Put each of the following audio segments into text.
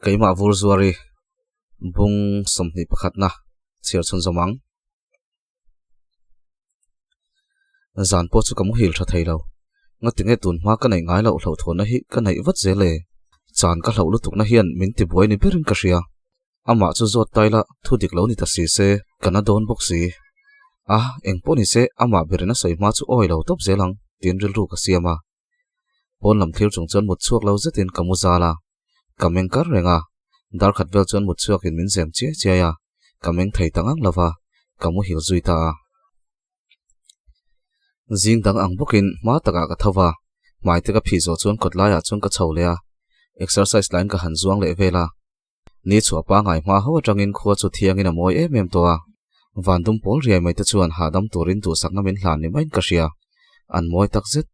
Keima Vulzuari Bung Somni Pakhatna Sir Chun Zomang Zan po chu kamu hil tha thailo ngatinge tun ma ka nei ngai lo hlo thona hi ka nei vat zele chan ka hlo lutuk na hian min ti buai ni berin ka ria ama chu zot taila thudik lo ni ta si se kana don boxi engpo ni se ama berena sai ma chu oi lo top zelang tin ril ru ka siama pon lam thlir chung chon mut chuak lo zetin kamu zala kameng kar renga dar khat vel chon mut chuak in min zem che ya kameng thei tangang lova kamu hil zui ta zing dang ang bokin ma taka ka thawa mai te ka phi zo chon kot la ya chon ka chho le a exercise line ka han zuang le vela ni chua pa ngai ma ho tangin khuwa chu thiang in a moi em to a vandum pol riai mai te chuan hadam turin tu sakna min hlan ni main ka ria an moi tak zet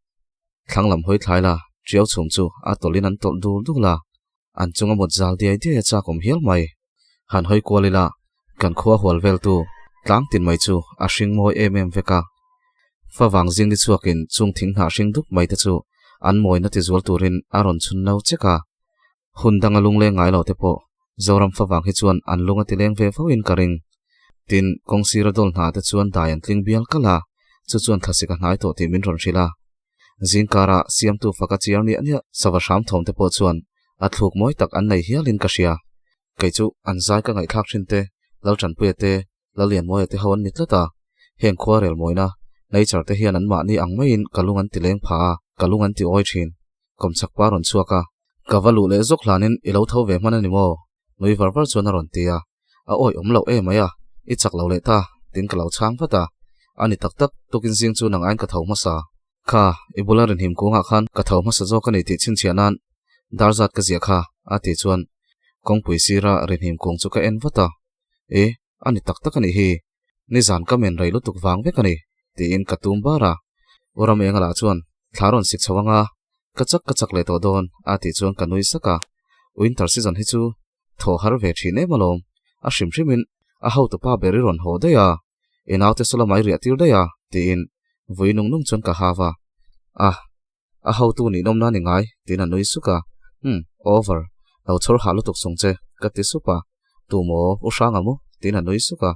thanglam hoi thlaila triau chum chu a tolin an tol du la an chunga mot zal dia dia cha kom hial mai han hoi kwalila kan khuwa hwal vel tu tlang tin mai chu a hring moi em veka fawang jing ni chuakin chung thing na hring duk mai te chu an moi na ti zual turin aron chun no cheka hundang alung le ngai lo te po zoram fawang hi chuan an lunga ti leng ve fawin karing tin kongsira dol na te chuan dayan tling bial kala chu chuan thasika hnai to ti min ron rila zingkara siam tu faka chiar ni ania sawa sham thom te po chuan athuk moi tak an nei hialin ka ria kai chu an zai ka ngai thak thin te lal tran pu te lalian moi te hawan nitlata heng khwarel moina nei charte hian an ma ni angmain kalungan ti leng pha kalungan ti oi thin komchak paron chuaka kavalu le zok hlanin ilo tho ve man ani mo noi varvar chona ron tia a oi omlo e maya I chak lo le ta tin ka lo chang phata ani tak tak tokin jing chu nang ain ka thau ma sa kha ibularin him ko nga khan ka thau ma sa zo ka nei ti chin chianan darzat ka zia kha ati chuan kongpui sira rin him kong chu ka en phata ani tak tak ani hi ni zan ka men rei lutuk wang ve ka ni ti in ka tum bara oram engala chuan thlaron sik chawanga kachak le to don ati chuan kanui saka winter season hi chu tho har ve thine malom a hrimhrimin a ho to pa beri ron ho de ya enaute sola mai ria tir de ya ti in voinung nung chon ka hawa a ho tu ni nom na ni ngai tin a nui suka over lo chor halu tok songche ka ti supa tu mo usanga mo tin a nui suka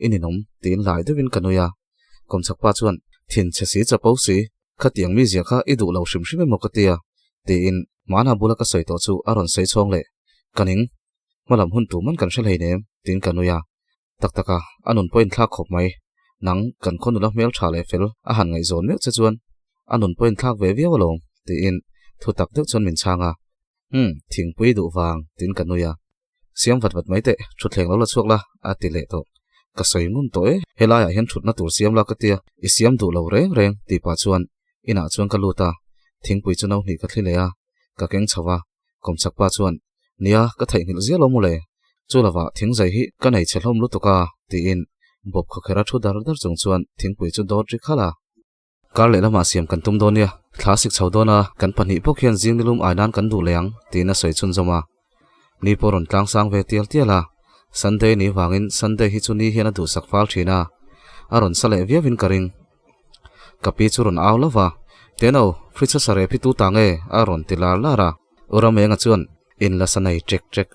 ini nom tin lai de win kanuya komchak pa chuan thin chesi chapo si khatiang mi zia kha idu lo hrimhrim mo ka tia ti in mana bula ka soi to chu aron sei chong le kaning malam hun tu man kan shel hei nem tin kanuya taktaka anun point thla khop mai nang kan khonula mel thale fel a han ngai zon me che chuan anun point thak ve viaw lom ti in thu tak deuh chon min changa thing pui du wang tin kanuya siam vat mai te thu thleng lo la chuak la ati le to ka soi ngum to helaya hian thut na tur siam la ka tia I siam du lo reng ti pa chuan ina chuan ka luta thing pui chu no ni ka thlile a ka keng chawa komchak pa chuan nia ka thai ngil zia lo mu le chulawa thing zai hi ka nei chelhom lu to ka ti in bob kho khera thu dar chung chuan thing pui chu dor tri khala kar le lama siam kan tum donia classic chaudona kan pani pokhian jinglum ainan kan du leang tina soi chun zoma ni poron tlang sang ve tiala Sunday ni wangin Sunday hi chu ni hian a du sak fal thina aron sale viavin karing kapi churon awlawa teno fritza sare phi tu tange aron tilar lara orame nga chuan in la sanai trek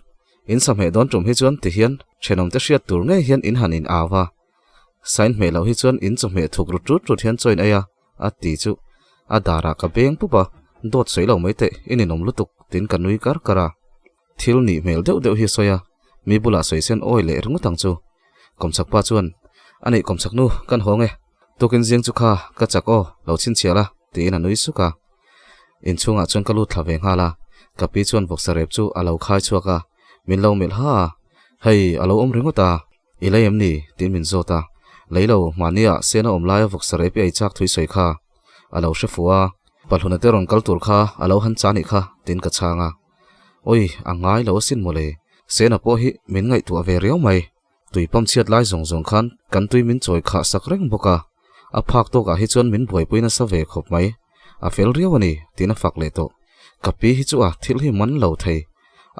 in samhe don tum hi chuan ti hian thenom te hriat tur nge hian in hanin awa sign me lo hi chuan in chome thuk rut hian choin aya ati chu adara ka beng pupa dot sei lo mai te ininom lutuk tin kanui kara thil ni mel deuh hi soya mi bula soisen oi le rungu tang chu komchak pa chuan ani komchak nu kan honge tokin jing chu kha ka chako lo chin chiala ti na nui suka in chunga chuan kalu thlave ngala kapi chuan boxarep chu alo khai chuaka min lo mel ha hei alo om ringota ilayam ni tin min zota leilo mania sena omlaya boxarep ai chak thui soi kha alo shefuwa palhuna te ron kal tur kha alo han chani kha tin ka changa oi angai lo sin mole sena po hi min ngai tu ave riau mai tui pam chiat lai zong khan kan tui min choi kha sak reng boka a phak to ka hi chuan min buai puina sa ve khop mai a fel riawani tina fak le to kapi hi chu a thil hi man lo thei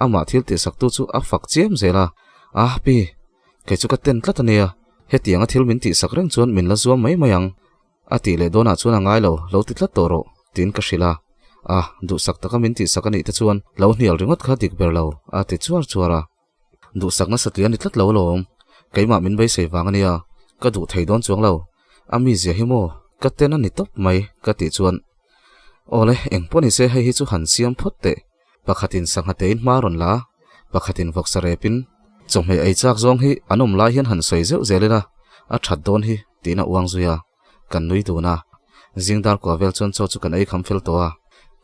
ama thil ti sak tu chu a fak chiam zela pi ke chu ka ten tlatania hetianga thil min ti sak reng chuan min la zuam mai mayang ati le dona chuan angai lo ti tlat toro tin ka shila du sak taka min ti sakani ta chuan lo hnial ringot kha dik ber lo ati chuara du sak na satlian ni tlat lo lom keima min bei sei wangania ka du thei don chuang lo ami zia hi mo ka ten ani top mai ka ti chuan ole engponi se hei hi chu han siam photte pakhatin sanghatein maron la pakhatin voksarepin chomhe ei chak zong hi anom lai hian han soi zeu zelena a that don hi tina uang zuya kan nui tu na jingdar ko vel chon chu kan ei kham fel to a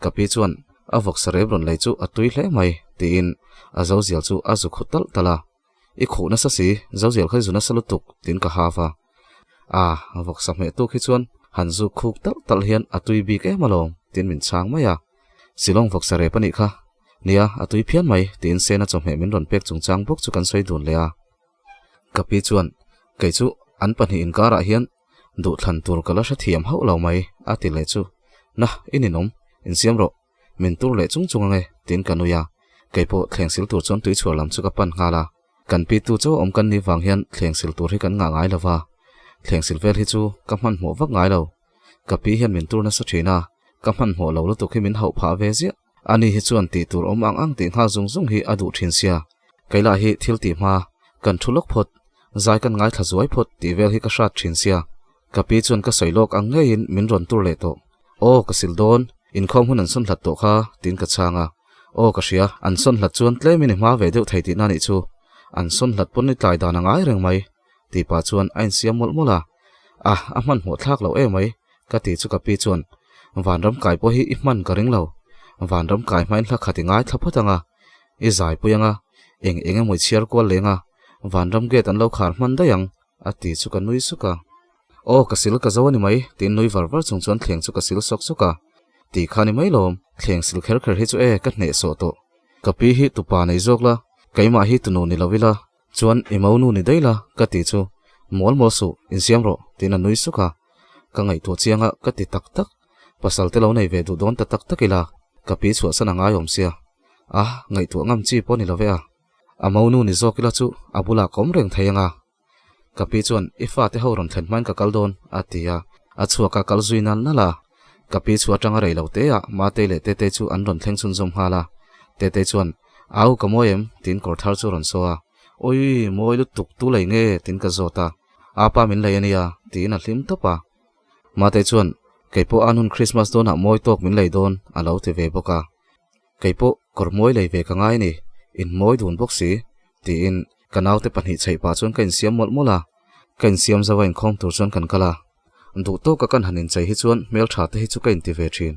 kapi chuan a voksare bron lei chu atui hle mai tin a zo zial chu a zu khutal tala i khuna sa si zo zial khai zuna salutuk tin ka hawa voksam me tu khi chuan han zu khuk tal hian atui bi ke malom tin min chang maya silong voksare pani kha nia atui phian mai tin sena chomhe min ron pek chungchang bok chu kan soi dun le a kapi chuan kei chu an pani in kara hian du thlan tur kala sha thiam ho lo mai ati le chu na ininom in siam ro min tur le chung nge tin kanuya keipo thlengsil tur chon tui chhuar lam chu ka pan ngala kan pi tu chu om kan ni wang hian thlengsil tur hi kan nga ngai lawa thlengsil vel hi chu ka man mo wak ngai lo kapi hian min tur na sa thina ka man mo lo lu tu khi min hau pha ve zia ani hi chuan ti tur om ang ti nga zung hi adu thin sia kaila hi thil ti ma kan thulok phot zai kan ngai thazuai phot ti vel hi ka shat thin sia kapi chuan ka soilok ang ngein min ron tur le to ka sildon in khom hun an son hlat to kha tin ka changa ka sia an son hlat chuan tle min ma ve deuh thei ti na ni chu an son hlat pon ni tlai dan angai reng mai ti pa chuan ain siam mol mola a man mo thak lo e mai ka ti chu kapi chuan van ram kai po hi i man ka ring lo van ram kai main thla khati ngai thla photanga i zai puyanga eng moi chiar ko lenga van ram ge tan lo khar man da yang ati chu ka nui suka ka sil ka zawani mai tin nui var chung chuan thleng chu ka sil sok suka ti khani mai lom thleng sil kher hi chu ka hne so to kapi hi tupa nei zokla kaima hi tunu ni lovila chuan imonu ni deila ka ti chu mol su in siam ro tin nui suka ka ngai to chianga ka ti tak pasal te lo nei ve du don ta tak ila kapi chu sana nga yom sia ngai tu ngam chi po ni lovea amonu ni zokila chu abula kom reng thayanga kapi chuan ifa te horon thlen man ka kaldon atia achua ka kalzuinan nala kapi chu atanga rei lo te ma te le te chu an ron thleng chun zom hala te chuan au ka moem tin kor thar chu ron soa oi moi lu tuk tu lei nge tin ka zota apa min lei ania tin a hlim topa ma te chuan keipo anun Christmas don a moi tok min lei don alo te ve boka keipo kor moi lei ve ka ngai ni in moi dun bok si ti in kanau te pani chei pa chon kan siam mol mola kan siam zawa in khom tur chon kan kala du to ka kan hanin chei hi chuan mel tha te hi chu kan ti ve thin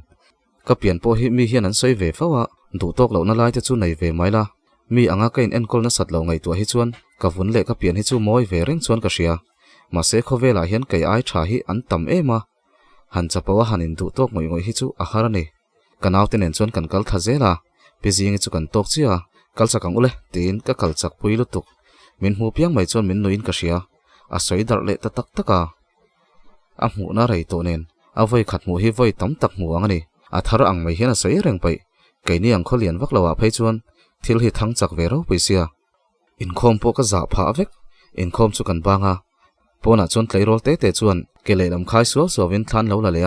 ka pian po hi mi hian an soi ve fawa du tok lo na lai te chu nei ve mai la mi anga kain en kol na sat lo ngai tu hi chuan ka vun le ka pian hi chu moi ve reng chuan ka sia ma se khovela hian kai ai tha hi an tam ema han chapawa hanin du tok ngoi hi chu a harani kanau te nen chuan kan kal tha zela pijing chu kan tok chia kal chakang ule tin ka kal chak pui lutuk min hu piang mai chuan min nuin ka sia a soi dar le ta tak taka a mu na rei to nen a voi khat mu hi voi tam tak mu angani a thar ang mai hian a sei reng pai kai ni ang kholian vak lawa phei chuan thil hi thang chak ve ro paisia in khom po ka za pha vek in khom chu kan banga pona chuan tleirol te chuan ke le lam khai so win thlan lo la le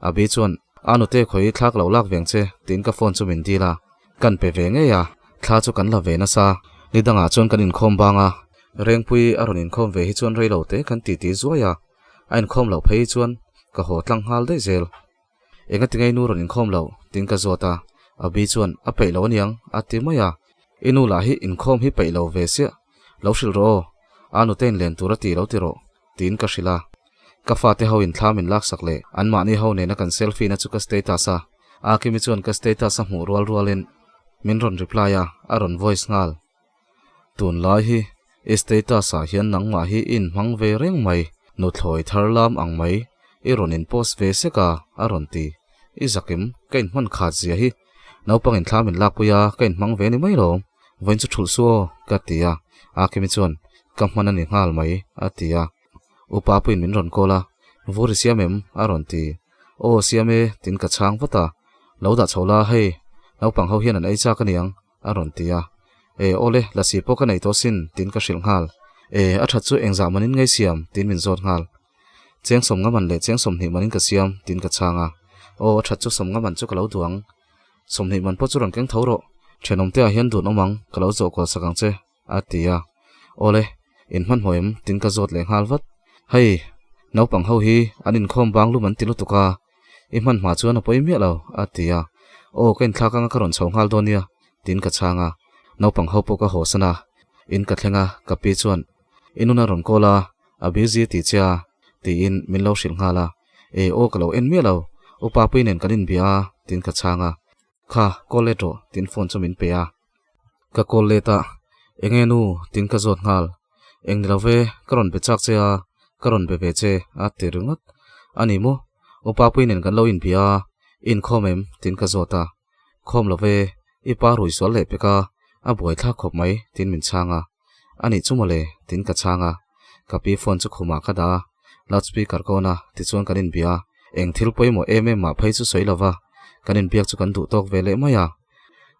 a bi chuan anu te khoi thlak lo lak veng che tin ka phone chu min dila kan pe ve nge ya thla chu kan la ve na sa ni danga chuan kan in khom banga rengpui aron in khom ve hi chuan rei lo te kan ti zuaya ain khom lo phei chuan ka ho tlang hal de zel enga tingai nu ron in khom lo tin ka zota abi chuan a pei lo niang ati maya inu la hi in khom hi pei lo ve sia lo shil ro anu ten len tura ti lo ti ro tin ka shila ka fa te ho in thlam in lak sak le an ma ni ho ne na kan selfie na chu ka status a ki mi chuan ka status a mu rual in min ron reply aron voice ngal tun lai hi status a hian nang ma hi in mang ve reng mai nu thloi thar lam ang mai i ron in post ve se ka aron ti i zakim kain man kha zia hi naupang in thlam in lak puya kain mang ve ni mai lo voin chu thul suo ka tia kimi chuan kamman ani ngal mai atia upa puin min ron kola vuri siamem aron ti o siame tin ka chang vata loda chola hei naupang ho hian an ei cha kaniang aron tia ole la si poka nei to sin tin ka shil ngal a that chu engza manin ngai siam tin min zot ngal cheng som nga man le cheng som ni manin ka siam tin ka changa o that chu som nga man chu ka lo duang som ni man po chu ron keng thoro thenom te a hian du nomang ka lo zo ko sakang che atia ole in man hoem tin ka zot le ngal vat hei naupang ho hi anin khom bang lu man tilu tuka i man ma chuan a poi mi lo atia o ken thlakanga karon chhongal donia tin ka changa naupang ho poka hosana in ka thlenga ka pi chuan inuna ron kola abizi ti cha ti in min lo shil ngala o ka lo en mi lo upa puinen kanin bia tin ka changa kha koleto tin phone chu min pe a ka koleta engenu tin ka zot ngal eng love karon pe chak che a karon pe pe che a te rungat ani mo upa puinen kan lo in bia in khomem tin ka zota khom love i pa rui sol le pe ka a boi tha khop mai tin min changa ani chumale tin ka changa ka pi phone chu khuma kha da loudspeaker ko na ti chuan kanin bia eng thil poi mo ma phai chu soi lova kanin biak chu kan du tok vele maya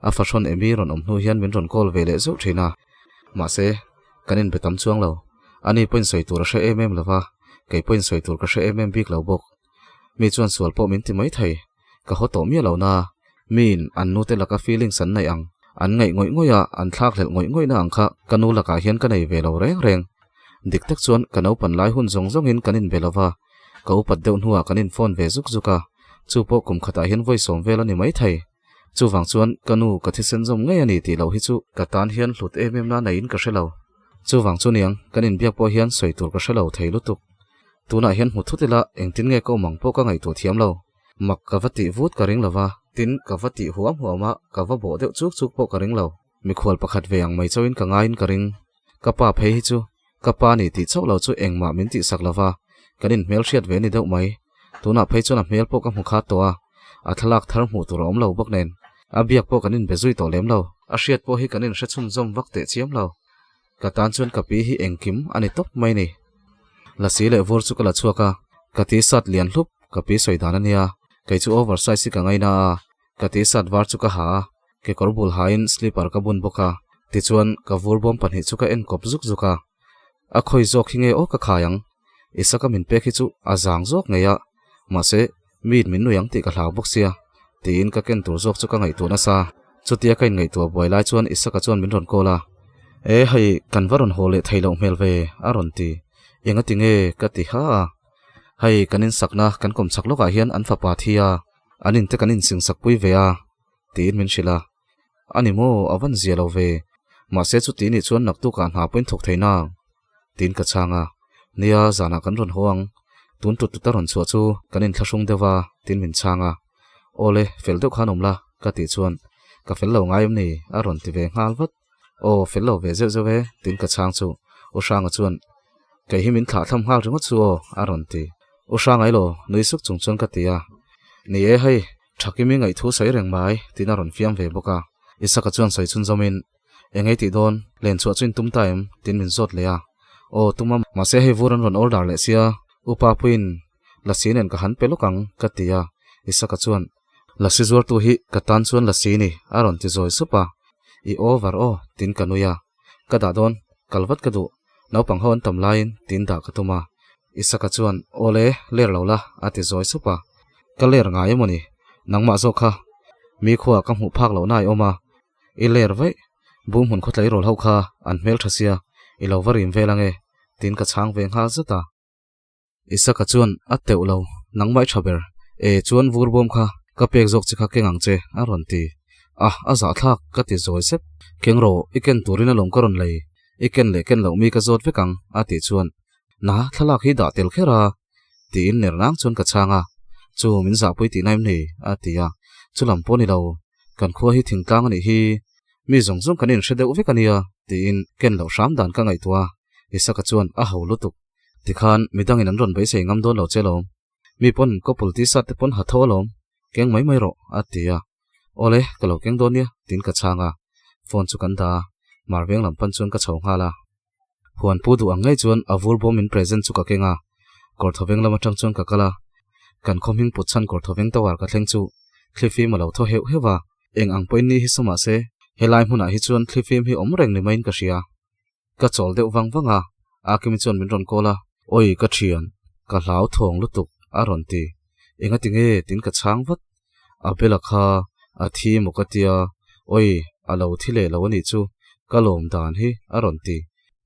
a fashon emi ron omnu hian min ron kol vele zo thina ma se kanin betam chuang lo ani point soi tur sha lova kai point soi tur ka sha bik lo bok mi chuan sual po min ti mai thai ka hoto mi lo na min an nu te laka feeling san nai ang an ngai ngoi ngoya an thlak hlel ngoi na angkha kanu laka hian ka nei ve lo reng dik tak chuan kanau pan lai hun zong zong in kanin velova ka upat deun huwa kanin phone ve zuk zuka chu po kum khata hian voice som vel ani mai thai chu wang chuan kanu ka thi sen zom ngai ani ti lo hi chu ka tan hian hlut na nei in ka shelo chu wang chu niang kanin biak po hian soi tur ka shelo thei lutuk tuna hian hu thutila engtin nge ko mang po ka ngai to thiam lo mak ka vati vut ka ring lova tin ka vati huam huama ka va bo deuh chuk po ka ring lo mi khwal pakhat ve ang mai chawin ka ngain ka ring ka pa phei hi chu ka pa ni ti chau lo chu engma min ti sak lova kanin mel hriat ve ni deuh mai tuna phei chuna mel po ka mu kha to a thalak thar mu tur om lo bak nen a biak po kanin bezui to lem lo a hriat po hi kanin hre chum zom vak te chiam lo ka tan chuan ka pi hi engkim ani top mai ni la si le vor chu kala chuaka ka ti sat lian hlup ka pi soi dan ania kai chu oversize ka ngai na ka ti sat war chu ka ha ke korbul hain slipper ka bun boka ti chuan ka vur bom pan hi chu ka en kop zuk zuka a khoi zok hinge o ka khayang isaka min pe khi chu azang zok ngeya ma se mit min nuyang ti ka hlau bok sia tin ka ken tur zok chu ka ngai tu na sa chutia kain ngai tu boi lai chuan isaka chuan min ron kola hei kan varon hole thailo mel ve aron ti enga tinge ka ti ha hei kanin sakna kan kom sak loka hian an fa pa thia anin te kanin sing sak pui ve a tin min shila ani mo avan zia lo ve ma se chu ti ni chuan nak tu kan ha point thok theina tin ka changa nia zana kan ron hoang tun tu ta ron chu chu kanin thlasung dewa tin min changa ole fel deuh khanom la ka ti chuan ka fel lo ngaim ni a ron ti ve ngal vat o fel lo ve zeu ve tin ka chang chu o shanga chuan kai hi min thla tham hal ringa chu a ron ti o shangai lo nui suk chung chon ka tia ni e hei thakimi ngai thu sai reng mai tin a ron fiam ve boka isaka chuan sai chun zomin engai ti don len chu chuin tum time tin min zot le a o tuma ma se he vuran ron order le sia upa puin la sinen ka han pelokang ka tia isaka chuan la sizor tu hi ka tan chuan la sini aron ti zoi supa I over tin kanuya ka da don kalvat ka du naupang hon tam lain tin da ka tuma isaka chuan ole ler lola ati zoi supa ka ler ngai moni nangma zo kha mi khuwa ka mu phak lo nai oma I ler vai bum hun khotlai rol hau kha an mel thasia I lo varim velange tin ka chang veng ha zata isaka chuan ateu lo nangmai thaber chuan vurbom kha ka pek jok chi kha kengang che aron ti aza thak ka ti zoi sep kengro iken turina lom karon lei iken le ken lo mi ka zot vekang ati chuan na thalak hi da tel khera ti in nernang chuan ka changa chu min za pui ti naim ni atia chulam poni lo kan khuwa hi thingtang ani hi mi zong zong kanin shedeu vekania ti in ken lo sham dan ka ngai tua isaka chuan a ho lutuk ti khan midang in an ron bai sei ngam don lo chelom mi pon couple ti sat te pon ha tholom keng mai ro atia ole kalo keng donia tin ka changa phone chu kan da marveng lam pan chuan ka chho ngala huan pu du angai chuan avur bom in present chu ka kenga kor thoveng lama tang chuan ka kala kan khoming putchan kor thoveng tawar ka thleng chu Cliffy malo tho heu hewa eng ang point ni hi soma se helai hmuna hi chuan Cliffy hi omreng ni main ka ria ka chol deuh wangwanga akimi chuan min ron kola oi ka thian ka hlau thong lutuk a ron ti enga tinge tin ka chang wat abela kha a thi mokatia oi alo thile lo ni chu ka lom dan hi a ron ti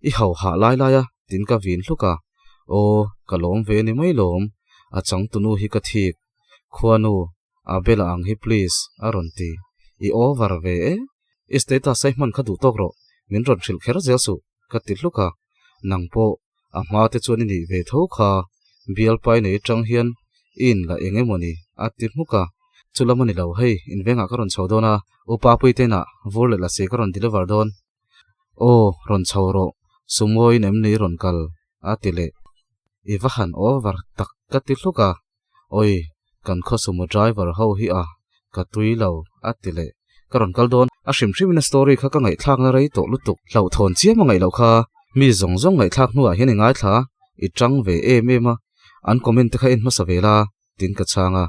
I hau ha lai ya tin ka vin hluka o ka lom ve ni mai lom a chang tunu hi ka thik khuanu abela ang hi please a ron ti I over ve status sai man kha du tok ro min ron thil kher zel su ka ti hluka nangpo a ma te chuan ni ve tho kha bial pai nei tang hian in la enge moni a ti hmuka chulamani lo hei in venga ka ron chhodona upa puite na vorle la se ka ron deliver don o ron chhoro sumoi nem nei ron kal atile iwahan over tak ka ti hluka oi kan kho sumo driver ho hi a ka tui lo atile ka ron kal don a hrim hrim in story kha ka ngai thlak na rei to lutuk lo thon chiam ngai lo kha mi zong zong ngai thlak nuwa hian ngai thla I tang ve mema an comment kha in masa vela tin ka changa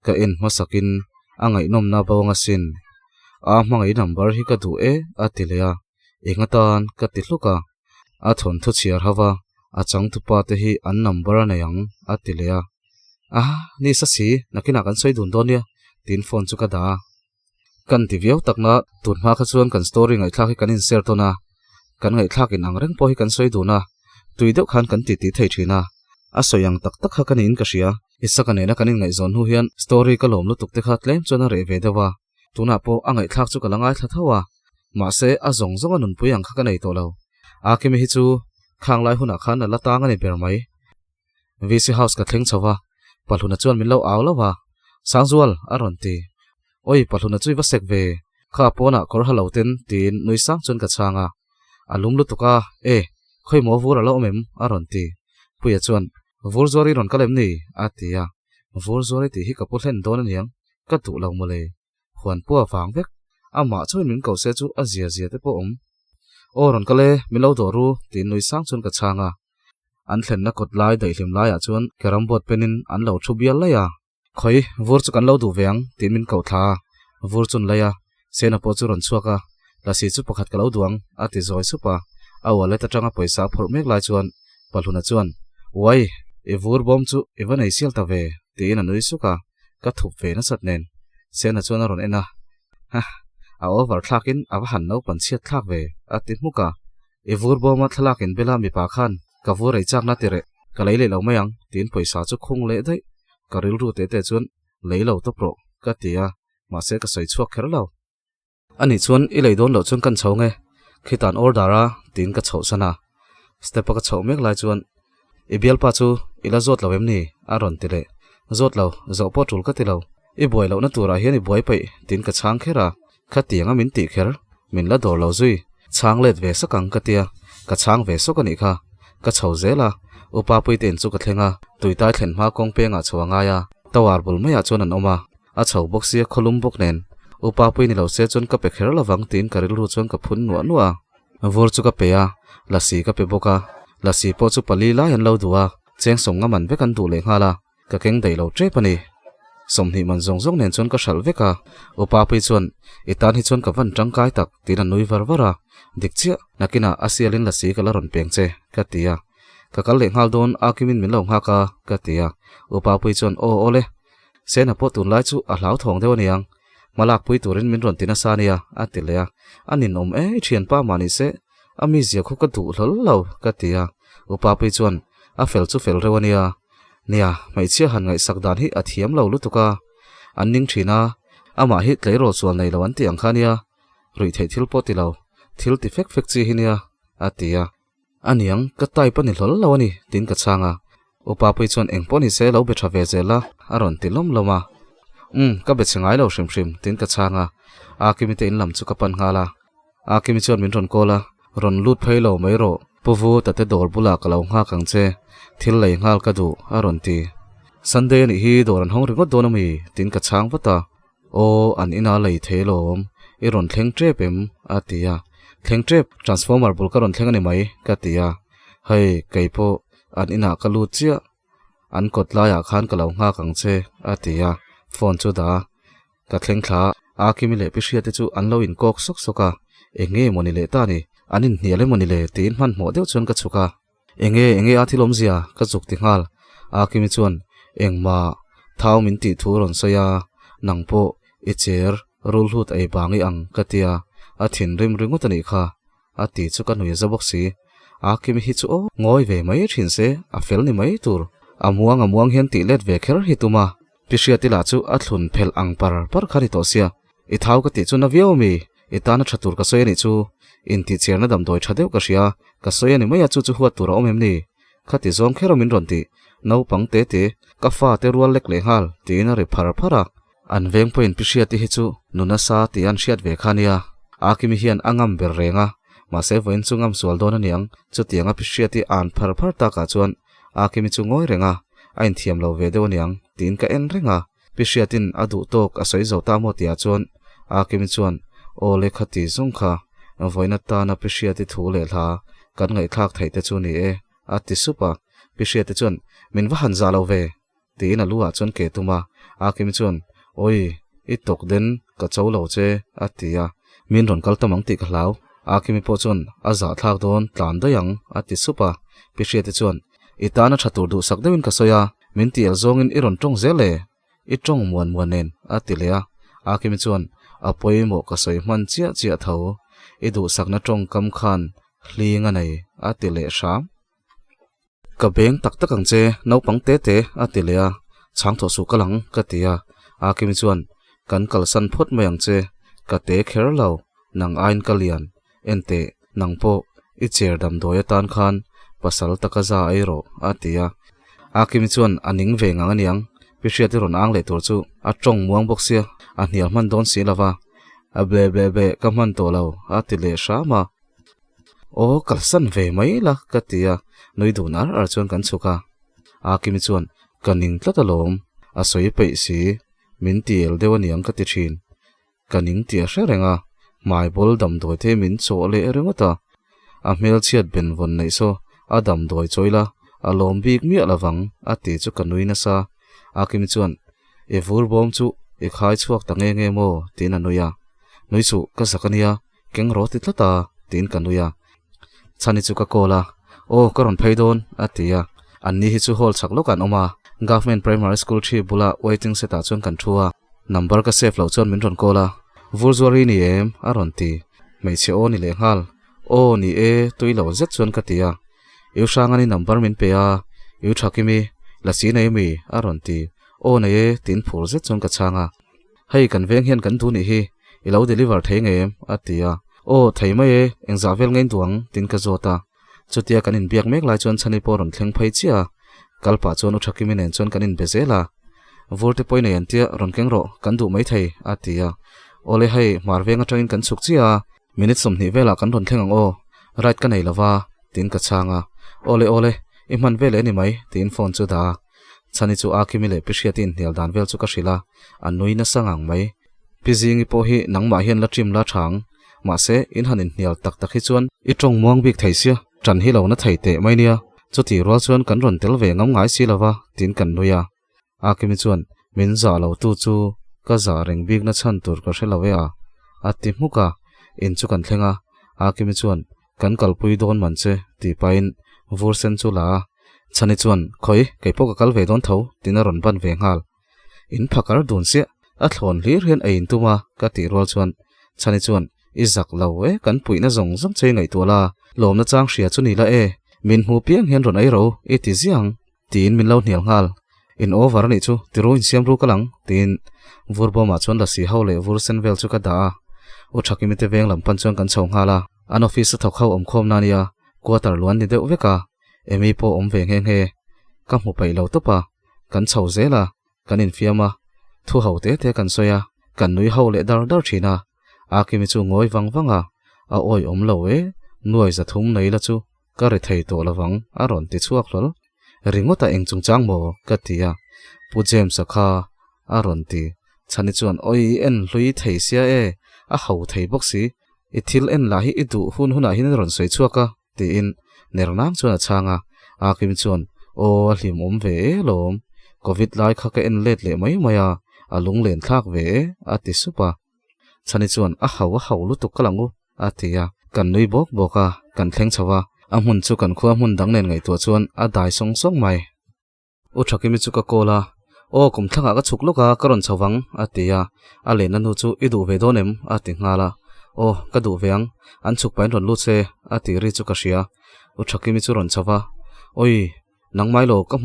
ka in masakin angai nom na bawanga sin a mangai number hi ka du atilea engatan ka ti hluka a thon thu chiar hawa a chang tu pa te hi an number na yang atilea ni sa si nakina kan soi dun donia tin phone chu ka da kan ti viau takna tun ma kha chuan kan story ngai thlak hi kan in share to na kan ngai thlak in angreng po hi kan soi du na tuideu khan kan ti thei thina a soyang tak tak kha kan in ka ria isakane na kan in ngai zon hu hian story ka lom lu tuk te kha tlem chona re ve dewa tuna po angai thlak chu kalangai thathawa ma se a zong zong anun puyang kha kanai to lo akimi hi chu khanglai huna khan la tang ani ber mai VC house ka thleng chawa palhuna chuan min lo aw lawa sangzual aron ti oi palhuna chui va sek ve kha pona kor halo ten tin nui sang chon ka changa alum lu tuka khoi mo vur alo mem aron ti puya chuan vur zori ron kalem ni atia vur zori ti hi ka pulhen don aniang ka tu lo mole huan pu awang vek ama chuan min ko se chu azia zia te po o ron kale milo doru tin nui sang chon ka changa an thlen na kot lai dai hlim lai a chuan keram bot penin an lo thu bial la ya khoi vur chu kan lo du veng tin min ko tha vur chun la ya sena po chu ron chuaka la si chu pakhat ka lo duang ati zoi su pa awale ta tanga paisa phor mek lai chuan palhuna chuan wai vur bom chu even ai sial ta ve tin anui suka ka thup ve na sat nen sena chuan ron ena a over thlakin awa han no pan chiat thlak ve ati muka vur bom a thlakin bela mi pa khan ka vur ai chak na tere ka leile lo mayang tin paisa chu khung le dai ka ril ru te te chuan leilo to pro ka tia ma se ka soi chuak kher lo ani chuan I leidon lo chuan kan chhonge khitan ordera tin ka chho sana step ka chho mek lai chuan ibial pa chu ila zot lo em ni aron tile zot lo zo po tul ka tilo I boy lo na tura hian I boy pai tin ka chang khera kha tianga min ti kher min la dor lo zui chang let ve sakang ka tia ka chang ve so ka ni kha ka chho zela upa pui ten chu ka thlenga tuitai thlen ma kong pe nga chawanga ya tawar bul me ya chuan an oma a chho box sia kholum bok nen upa pui ni lo se chon ka pe kher lawang tin karil ru chon ka phun nuwa vor chu ka pe ya lasi ka pe boka lasi po chu pali la yan lo duwa cheng songa man ve kan du le ngala ka keng dei lo tre pani somni man zong zong nen chon ka shal veka upa pui chon itan hi chon ka van tang kai tak tin anui varwara dikchia nakina asialin lasi ka la ron peng che ka tia ka kal le ngal don akimin min lo nga ka tia upa pui chon o ole sena po tun lai chu a hlau thong deu niang malak pui turin min ron tina sania atilea anin thian pa mani se ami zia khu ka du hlol lo ka tia upa pui chuan a fel chu fel rewania nia mai chia han ngai sakdan hi athiam lo lutuka anning thina ama hi tleiro chuan nei lo an ti ang khania rui thei thil po ti lo thil ti fek fek chi hinia atia aniang ka tai pani hlol lo ani tin ka changa upa pui chuan engponi se lo be thave zela aron tilom loma ka be chengai lo hrim hrim tin ka changa akimi te in lam chu ka pan ngala akimi chuan min ron kola ron lut phei lo mai ro puvu tate dor bula ka lo nga kang che thil lei ngal ka du aron ti sunday ni hi doran hong ringot donami tin ka chang wata o an ina lei thelom I ron thleng trepem atia thleng trep transformer bul ka ron thleng ani mai ka tia hei keipo an ina ka lu chia an kot la ya khan ka lo nga kang che a tia phone chu da ka thleng thla a kimi le pishia te chu an lo in kok sok soka enge moni le ta ni anin hniale moni le tin man mo deuh chon ka chuka enge a thilom zia ka chuk ti ngal a kimi chuan engma thau min ti thu ron soya nangpo icher rul hlut ei bangi ang ka tia a thin rim ringot ani kha a ti chu ka nui zabok si a kimi hi chu o ngoi ve mai thin se a fel ni mai tur amuang hian ti let ve kher hi tuma pishia ti la chu a thlun phel ang par khari to sia I thau ka ti chu na viau mi itana thatur ka soya ni chu in ti cherna dam doi thadeu ka ria ka soya ni mai chu huat tur om em ni khati zong khero min ron ti no pang te ka fa te rual lek le hal ti na re phara an veng point pishia ti hi chu nuna sa ti an shiat ve khania a kimi hian angam ber renga ma se voin chungam sual don aniang chu tianga pishia ti an phar ta ka chuan a kimi chu ngoi renga ain thiam lo ve de aniang tin ka en renga pishia tin adu tok a soi zo ta mo tia chuan a kimi chuan o le khati zong kha voina ta na pishia ti thu le hla kan ngai thak thai te chu ni e a ti supa pishia ti chuan min wa han za lo ve ti na luwa chuan ke tuma a kimi chuan oi I tok den ka chau lo che a tia min ron kal tamang ti ka hlau a kimi po chuan a za thak don tlan dayang a ti supa pishia ti chuan itana thatur du sak dewin ka soya min ti el zong in iron tong zele I tong muan nen a ti lea a kimi chuan a poimo ka soi man chia tho I du sakna tong kam khan hlinga nei a ti le sham ka beng tak takang che no pang te a ti lea chang tho su kalang ka tia a kimi chuan kan kal san phot mayang che ka te kher lo nang ain kalian ente nangpo I cher dam doya tan khan pasal takaza airo a tia a kimi chuan aning ve ngang aniang pishia ti ron ang le tur chu a tong muang bok sia a hnial man don si lawa a ble ka man to lo a ti le shama o kalsan ve mai la ka tia noi du nar ar chuan kan chuka a kimi chuan kaning tlatalom a soi pe si min tiel dewaniang ka ti thin kaning tia hrerenga mai bol dam doi the min cho le rengota a mel chiat ben von nei so a dam doi choila a lom bik mi alawang a ti chu kanui na sa a kimi chuan e vur bom chu e khai chuak ta nge mo tin anuya noi chu ka sakania keng ro ti tlata tin kanuya chani chu ka kola o karon phaidon a tia anni hi chu hol chak lokan oma government primary school thi bula waiting seta chon kan thua number ka save lo chon min ron kola vurzwari ni em aron ti mei che o ni le hal o ni e tuilo zet chon ka tia eu sangani number min pe a eu thakimi la si nei mi aron ti o nei e tin phur zet chon ka changa hei kan veng hian kan tu ni hi I lo deliver thei ngem a tia o thei mai e engza vel ngein tuang tin ka zota chutia kan in biak mek lai chon chani por ron thleng phai chia kalpa chon u thakimi nen chon kan in bezela vote point nei antia ron keng ro kan du mai thei a tia ole hei marvenga tangin kan chuk chia minute som ni vela kan ron thleng ang o right ka nei lawa tin ka changa ole I man vele ni mai tin phone chu da chani chu a kimi le pishia tin hnial dan vel chu ka hrila an nui na sangang mai pijing I po hi nangma hian la trim la thang ma se in hanin hnial tak hi chuan I tong muang bik thei sia tran hi lo na thei te mai nia chuti rual chuan kan ron tel ve ngam ngai si lawa tin kan nuya a kimi chuan min za lo tu chu ka za reng bik na chan tur ka hrelawe a ti muka in chu kan thlenga a kimi chuan kan kalpui don man che ti pain vursen chu la chani chuan khoi keipo ka kal ve don tho tin a ron ban ve ngal in phakar dun se a thlon hlir hian ein tuma ka ti rual chuan chani chuan I zak lo e kan puina zong che ngai to la lom na chang hria chu ni la e min hu piang hian ron ai ro e ti ziang tin min lo hnial ngal in over ni chu tiro in siam ru kalang tin vurbo ma chon la si haule vursen vel chu ka da o thakimi te veng lam pan chon kan chho ngala an office thok khau om khom na nia quarter luan ni deuh veka emi po om ve nge ka mu pai lo to pa kan chho zela kan in fiama thu hau te kan soya kan nui haule dar thina a kimi chu ngoi wanga a oi om lo e nuai za thum nei la chu ka re thei to lawang a ron ti chuak lol ringota eng chung chang mo ka tia pu jem sakha a ron ti chani chuan oi en hlui thei sia e a hau thei bok si ithil en la hi idu hun huna hin ron soi chuaka ti in nernang chuan a changa akim chuan o hlim ve lom covid lai kha ka en let le mai maya alung len thak ve ati supa chani chuan a hau lu tuk kalangu atia kan nui bok boka kan thleng chawa a mun chu kan khuwa mun dang nen ngai to chuan a dai song song mai u thakimi chu ka kola o kum thlanga ka chuk loka karon chawang atia a le nanu chu idu ve donem ati ngala o ka du veang an chuk pain ron lu che ati ri chu ka ria u thakimi chu ron chawa oi nang mai lo ka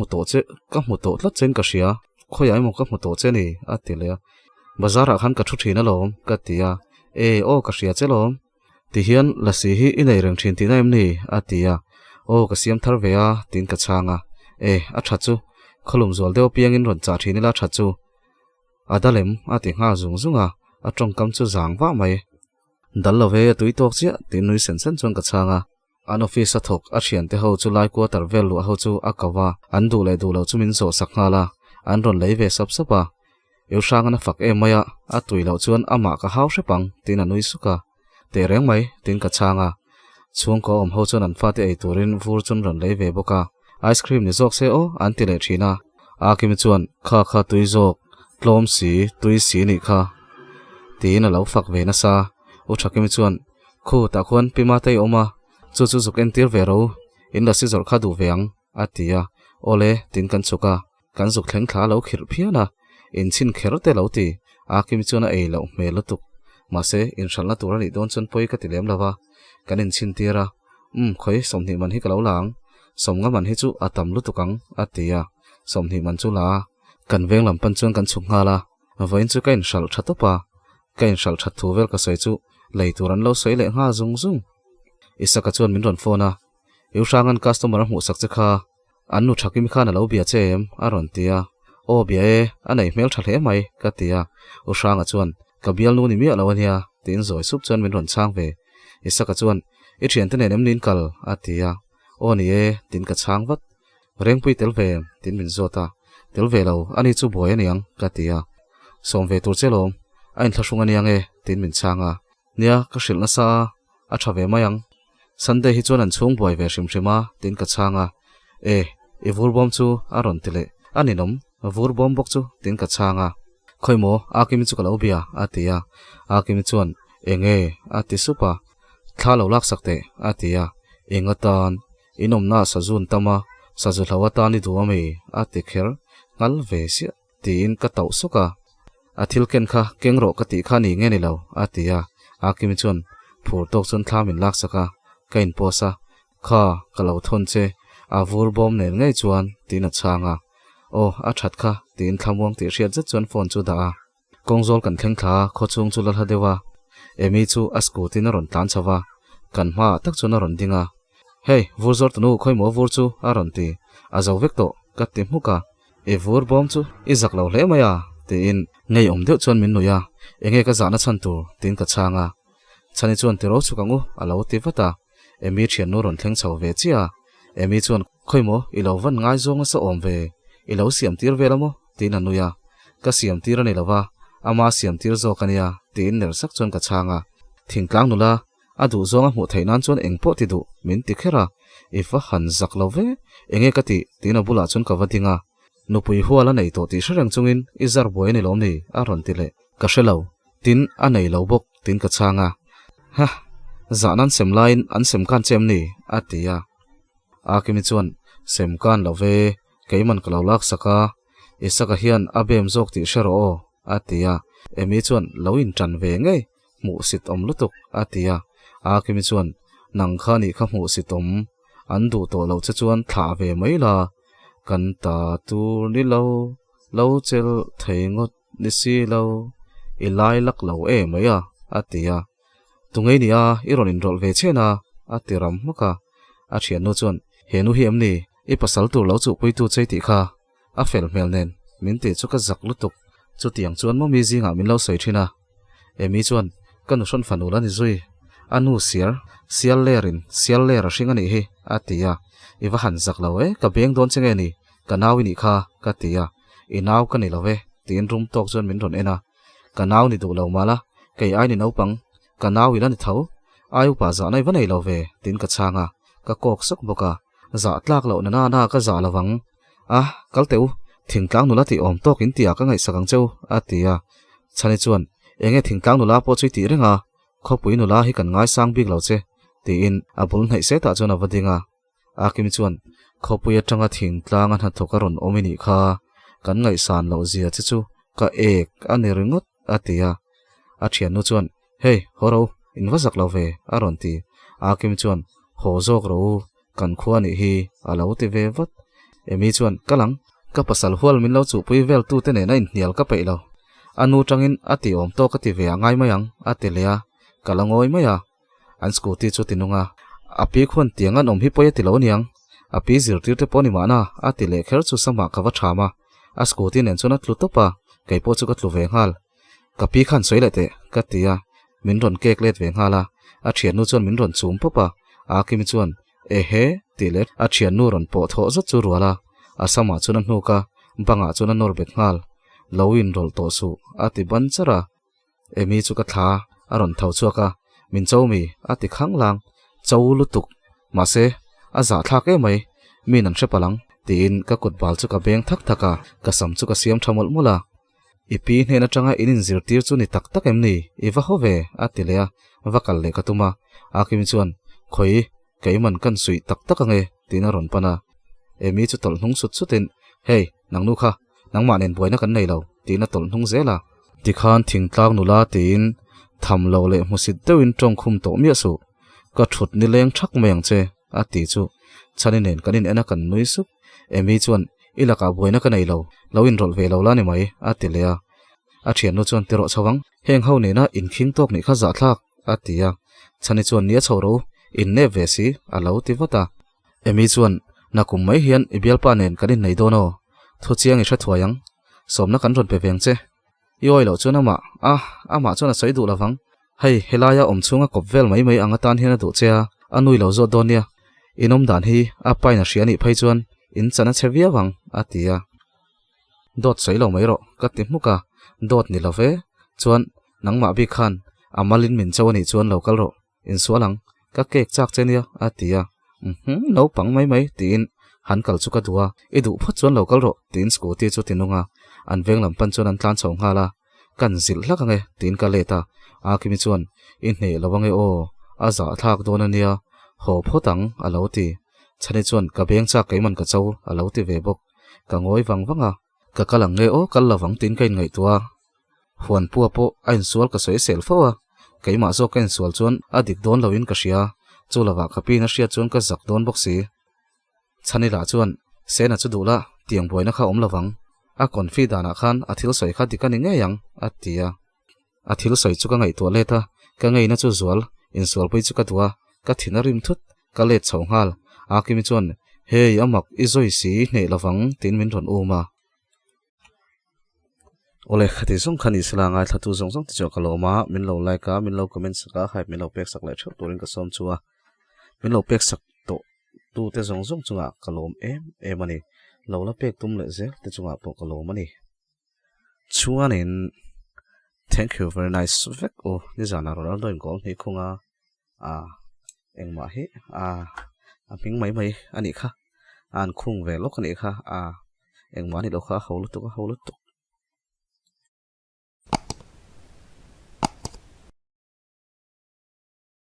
mu to tla chen ka ria khoyai mo ka mu to che ni ati le bazara khan ka thu thina lom ka tia e o ka ria che lom ti hian la si hi inei reng thin ti na em ni atia o ka siam thar ve a tin ka changa e a tha chu kholum zol deu piang in ron cha thini la tha chu adalem ati nga zung zunga a tong kam chu zang wa mai dal lo ve tui tok chia tin nui sen sen chon ka changa an office a thok a thian te ho chu lai quarter vel lu ho chu a kawa an du le du lo chu min zo sakha la an ron lei ve sap sapa eu sang na fak e maya a tui lo chuan ama ka hau sepang tin a nui suka te reng mai tin ka changa chung ko ho chon an fa te ei turin vur chun ron lei ve boka ice cream ni zok se o an ti le thina a kim chuan kha tui zok tlom si tui si ni kha tin a lo fak ve na sa u thakim chuan khu ta khon pima tei oma chu zuk en tir ve ro in la si zor kha du veang atia ole tin kan chuka kan zuk thleng thla lo khir phiana in chin kher te lo ti a kim chuan a ei lo me lo tuk ma se in shalna tura ni don chon poi ka ti lem lawa kan in chin tira khoi somni man hi ka lo lang somnga man hi chu atam lu tukang atia somni man chu la kan veng lam pan chuan kan chuk nga la voin chu kain shal thatopa kain shal that thu vel ka soi chu lei turan lo soi le nga zung zung isaka chuan min ron phone a eu sangan customer mu sak che kha anu thakim kha na lo bia chem aron tia o bia e anei mel thle mai ka tia u sanga chuan ka bial nu ni mi alo ania tin zoi sup chuan min ron chang ve isaka chuan i thian te nem nin kal atia o ni e tin ka chang wat reng pui tel ve tin min zota tel ve lo ani chu boy aniang ka tia som ve tur chelom ain thlasung aniang e tin min changa nia ka shil na sa a tha ve mayang sunday hi chuan an chung boy ve shima tin ka changa e vur bom chu aron tile ani nom vur bom bok chu tin ka changa khoimo akim chu kalo bia atia akim chuan enge ati supa thalo lak sakte atia engatan inom na sajun tama saju hlawata ni duami ati kher ngal ve sia tin ka tau suka athil ken kha kengro ka ti kha ni nge ni lo atia akim chuan phur tok chun thlamin lak saka kain posa kha kalo thon che a vur bom ner ngai chuan tin a changa o a that kha tin thamwang ti riat zat chuan phone chu da kongjol kan thleng thla kho chung chu la dewa emi chu a scooty na ron tlan chawa kan ma tak chu na ron dinga hey vur zor tnu khoi mo vur chu a ron ti a zo vek to ka ti muka e vur bom chu i zak lo hle maya te in ngei om deuh chuan min nuya enge ka zana chan tur tin ka changa chani chuan te ro chu kangu alo ti vata emi thian nu ron thleng chho ve chia emi chuan khoimo i lo van ngai zong sa om ve i lo siam tir ve lamo tin anuya ka siam tir ani lawa ama siam tir zo kania tin ner sak chuan ka changa thingtlang nula adu zonga mu thainan chuan engpo ti du min ti khera ifa han zak lo ve enge ka ti tin abula chuan ka vadinga nupui huala nei to ti shreng chungin izar boy ni lom ni a ron ti le ka shelo tin anei lo bok tin ka changa ha zanan semlain an semkan chem ni atia akimi chuan semkan lo ve keiman kalawlak saka isaka hian abem zok ti shero atia emi chuan loin tran ve nge mu sit om lutuk atia akimi chuan nang khani kha mu sitom andu to lo che chuan thla ve mai la kan ta tu ni lo chel theingot ni si lo ilai lak lo e maya atia tungei nia iron in rol ve chena atiram maka a thian no chuan henu hi amni i pasal tur lo chu pui tu chei ti kha a fel mel nen min te chu ka zak lutuk chu tiang chuan mo mi zinga min lo soi thina emi chuan kanu son fanula ni zui anu sial ler hringa ni hi atia iwa han zak lo e ka beng don chenge ni kanawi ni kha ka tia inaw ka ni lo ve tin rum tok chuan min ron ena kanaw ni du lo mala kei ai ni no pang kanawi la ni tho ayu pa za nai vanei lo ve tin ka changa ka kok sak boka za tlak lo na na ka za lawang a kalteu thingtlang nula ti om tok in tia ka ngai sakang cheu atia chani chuan enge thingtlang nula po chui ti renga khopui nula hi kan ngai sang bik lo che ti in abul nai se ta chona vadinga akim chuan khopui atanga thingtlang an hathoka ron omini kha kan ngai san lo zia chu ka ek ani ringot atia a thian nu chuan hei horo in wazak lo ve aron ti akim chuan ho zok ro kan khuani hi alo ti ve vat emi chuan kalang ka pasal hual min lo chu pui vel tu te ne na in hnial ka peilo anu tangin ati om to ka ti ve angai mayang atelia kalangoi maya an scooty chu tinunga api khon tiangan om hi poya tilo niang api zirtir te poni mana atile kher chu sama kawa thama a scooty nen chuna tlutopa kaipo chu ka tlu ve ngal kapi khan soile te katia min ron kek let ve ngala a thian nu chon min ron chum popa a kim chuan e he tilet a thian nu ron po tho zot chu ruala asama chuna hnuka banga chuna norbet ngal lowin rol to su ati ban chara emi chu ka thla aron thau chuaka min chomi ati khanglang cholutuk mase aza thak e mai min an shepalang tin ka kutbal chu ka beng thak thaka ka sam chu ka siam thamol mula ipi hena tanga inin zirtir chu ni tak tak emni iwa hove atilea wakal le katuma akim chuan khoi keiman kan sui tak tak ange tina ron pana emi chu tol hnung sut sutin hei nang nu kha nang ma nen boina kan nei lo tina tol hnung zela tikhan thingtlang nula tin tham lo le musit deuin tong khum to mi su ka thut ni leng thak meng che ati chu chani nen kanin ena kan nui sup emi chuan ilaka boina ka nei lo loin rol ve lo la ni mai atilea a thian nu chuan tero chawang heng ho ne na in khing tok ni kha za thlak atia chani chuan nia chhoro in ne ve si alo ti vata emi chuan nakum mai hian ibial pa nen kanin nei dono thu chiang i tha thuayang somna kan ron pe veng che yoi lo chuna ma ama chuna sei du lawang hei helaya om chunga kopvel mai mai anga tan hian du chea anui lo zo donia inom dan hi a paina hriani phei chuan in chana chhevia wang atia dot sei lo mai ro ka ti muka dot ni love chuan nangma bi khan amalin min chawani chuan local ro in sualang ka kek chak chenia atia no pang mai mai tin han kal chu ka duwa edu phot chuan local ro tin scooty chu tinunga an veng lam pan chuan an tlan chawng hala kan zil hlaka nge tin ka leta akimi chuan in hne lawange o aza thak donania ho photang aloti chani chuan ka beng cha keiman ka chau aloti ve bok ka ngoi wangwanga ka kalang nge o kal lawang tin kain ngai tua huan pu po ain sual ka soi sel fowa keima zo ken sual chuan adik don lawin ka hria chu lawa khapi na hria chuan ka zak don bok si chani la chuan sena chu dula tiang boina kha om lawang a confidana khan athil soi kha dikani nge yang atia athil soi chu ka ngai to leta ka ngai na chu zual in sual pui chu ka tua ka thinarim thut ka le chhonghal akimi chuan hei amak izoi si hne lawang tin min ron uma ole khati song khani silanga thatu zong zong ticho kaloma min lo like ka min lo comment saka hype min lo pek sak lai thot turin ka som chuwa min lo pek sak to tu te zong zong chunga kalom em ani lo la pek tum le ze te chunga po kalom ani chuan in thank you very nice vek o ni zana ronaldo in gol ni khunga engma hi aping mai mai ani kha an khung ve lok ani kha engma ni lo kha holu to